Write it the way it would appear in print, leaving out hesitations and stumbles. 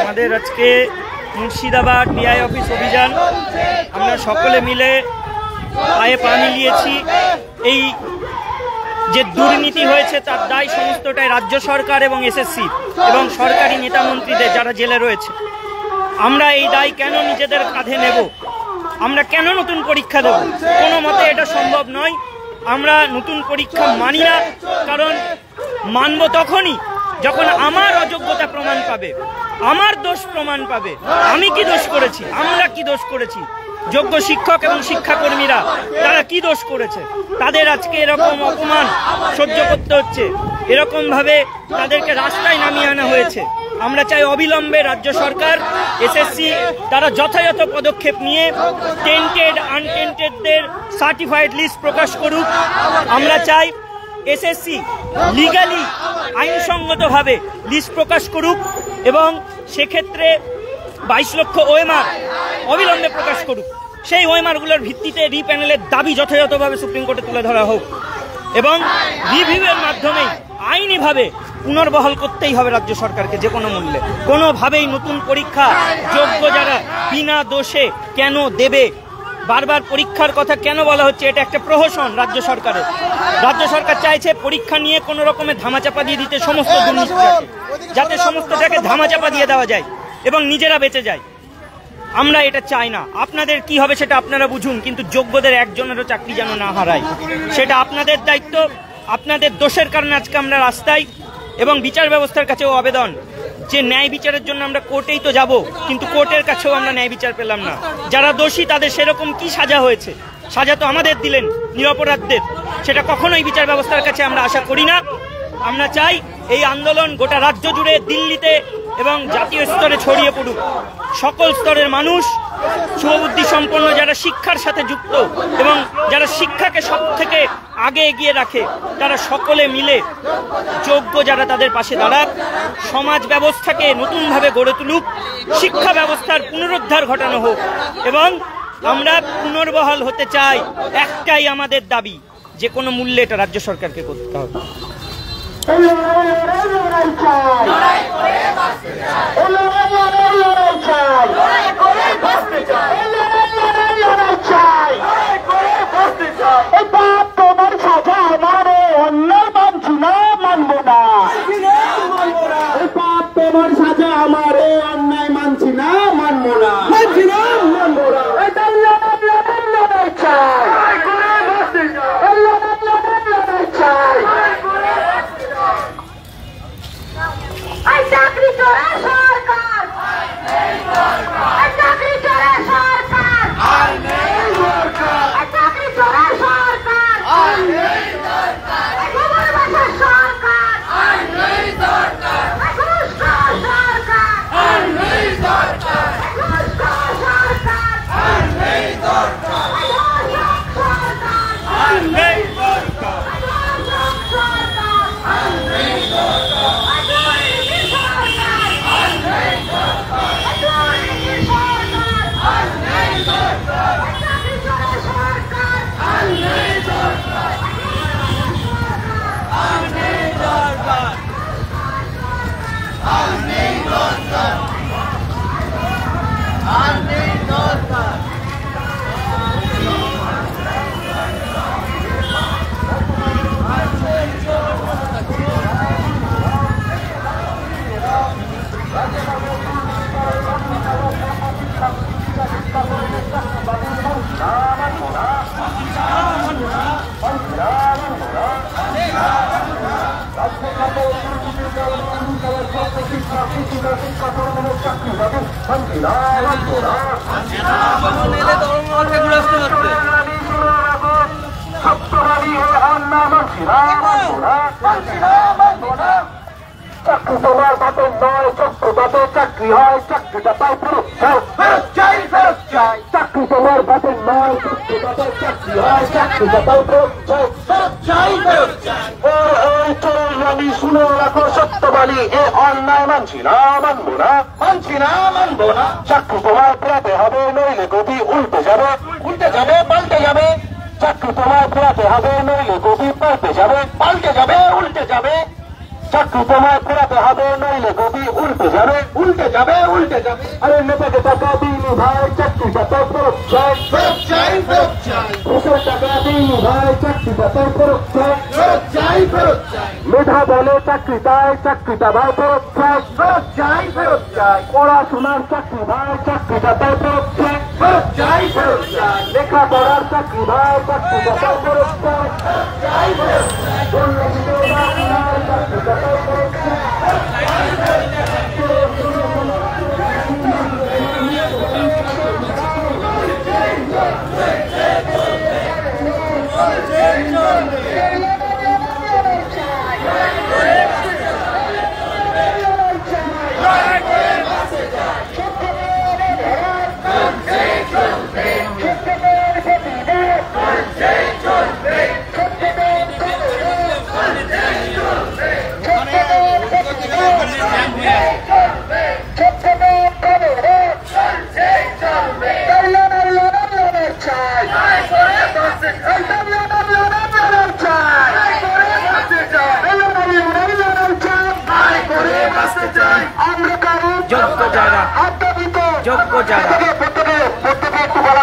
আমাদের আজকে Murshidabad DI office অভিযান আমরা সকলে মিলে পায়ে পা মিলিয়েছি। এই যে দুর্নীতি হয়েছে তার দায় সমস্তটাই রাজ্য সরকার এবং এসএসসি এবং সরকারি নেতা মন্ত্রীদের যারা জেলে রয়েছে। আমরা এই দায় কেন নিজেদের কাঁধে নেব? আমরা কেন নতুন পরীক্ষা দেব? কোনো মতে এটা সম্ভব নয়। আমরা নতুন পরীক্ষা মানি না, কারণ মানব তখনই যখন আমার অযোগ্যতা প্রমাণ পাবে, আমার দোষ প্রমাণ পাবে। আমি কি দোষ করেছি? আমরা কি দোষ করেছি? যোগ্য শিক্ষক এবং শিক্ষাকর্মীরা তারা কি দোষ করেছে? তাদের আজকে এরকম অপমান সহ্য করতে হচ্ছে, এরকম ভাবে তাদেরকে রাস্তায় নামিয়ে আনা হয়েছে। আমরা চাই অবিলম্বে রাজ্য সরকার, এসএসসি তারা যথাযথ পদক্ষেপ নিয়ে টেন্টেড আনটেন্টেডদের সার্টিফাইড লিস্ট প্রকাশ করুক। আমরা চাই এসএসসি লিগালি আইনসঙ্গতভাবে লিস্ট প্রকাশ করুক এবং সেক্ষেত্রে 22 লক্ষ ওএমআর অবিলম্বে প্রকাশ করুক। সেই ওএমআরগুলোর ভিত্তিতে রিপ্যানেলের দাবি যথাযথভাবে সুপ্রিম কোর্টে তুলে ধরা হোক এবং রিভিউয়ের মাধ্যমেই আইনিভাবে পুনর্বহাল করতেই হবে রাজ্য সরকারকে যে কোনো মূল্যে। কোনোভাবেই নতুন পরীক্ষা যোগ্য যারা বিনা দোষে কেন দেবে? বারবার পরীক্ষার কথা কেন বলা হচ্ছে? এটা একটা প্রহসন রাজ্য সরকারের। রাজ্য সরকার চাইছে পরীক্ষা নিয়ে কোনো রকমের ধামাচাপা দিয়ে দিতে সমস্ত দুর্নীতিটাকে, যাতে সমস্তটাকে ধামাচাপা দিয়ে দেওয়া যায় এবং নিজেরা বেঁচে যায়। আমরা এটা চাই না। আপনাদের কি হবে সেটা আপনারা বুঝুন, কিন্তু যোগ্যদের একজনেরও চাকরি যেন না হারায়, সেটা আপনাদের দায়িত্ব। আপনাদের দোষের কারণে আজকে আমরা রাস্তায় এবং বিচার ব্যবস্থার কাছেও আবেদন যে ন্যায় বিচারের জন্য আমরা কোর্টেই তো যাব, কিন্তু কোর্টের কাছেও আমরা ন্যায় বিচার পেলাম না। যারা দোষী তাদের সেরকম কি সাজা হয়েছে? সাজা তো আমাদের দিলেন নিরপরাধদের, সেটা কখনোই বিচার ব্যবস্থার কাছে আমরা আশা করি না। আমরা চাই এই আন্দোলন গোটা রাজ্য জুড়ে, দিল্লিতে এবং জাতীয় স্তরে ছড়িয়ে পড়ুক। সকল স্তরের মানুষ, শুভবুদ্ধি সম্পন্ন যারা শিক্ষার সাথে যুক্ত এবং যারা শিক্ষাকে সব থেকে আগে এগিয়ে রাখে, তারা সকলে মিলে যোগ্য যারা তাদের পাশে দাঁড়াক, সমাজ ব্যবস্থাকে নতুনভাবে গড়ে তুলুক, শিক্ষা ব্যবস্থার পুনরুদ্ধার ঘটানো হোক এবং আমরা পুনর্বহাল হতে চাই। একটাই আমাদের দাবি, যে কোনো মূল্যে এটা রাজ্য সরকারকে করতে হবে। তোমার সাজা আমারে অন্যায় মানছি না, মানবো না। তোমার সাজা আমারে অন্যায় মানছি না, মানবো না, মানছি না, মানবো না। চাকরি চোরা সরকার, চাকরি চোরা সরকার, চাকরি চোরা সরকার, গোবর বাসার সরকার, চাকরি তোমার বাতের নয়, চক্র বাতের চাকরি হয়, চাকরিটা পাই ফেরত চাই, ফেরত চাই। চাকরি তোমার বাতের নয়, চক্র বাতের চাকরি হয়, চাকরিটা পাই ফেরত চাই, ফেরত চাই। আমি শুনে রাখো সত্যবাণী, এ অন্যায় মানছি না, মানবো না, মানছি না, মানবো না। চাকরি তোমার ফেরাতে হবে, নইলে গতি উল্টে যাবে, উল্টে যাবে, পাল্টে যাবে। চাকরি তোমার ফেরাতে হবে, নইলে গতি পাল্টে যাবে, পাল্টে যাবে, উল্টে যাবে। চাকরি তোমায় ফেরাতে হবে, নইলে গতি উল্টে যাবে, উল্টে যাবে, উল্টে যাবে। আরে নেতাকে টাকা দিইনি ভাই, চাকরিটা তো ফেরত চাই, ফেরত চাই, ফেরত চাই। ঘুষের টাকা দিইনি ভাই, চাকরিটা তো ফেরত চাই, ফেরত চাই, ফেরত চাই। মেধা বলে চাকরি তাই, চাকরিটা ভাই ফেরত চাই, ফেরত চাই, ফেরত চাই। পড়াশোনার চাকরি ভাই, চাকরিটা তো ফেরত চাই, ফেরত চাই, ফেরত চাই। লেখাপড়ার চাকরি ভাই, চাকরিটা তো ফেরত চাই, ফেরত চাই, ফেরত চাই। চাকরিটা তো ফেরত চাই। যোগ্য যারা, যোগ্য যারা প্রত্যেকে একটু বলা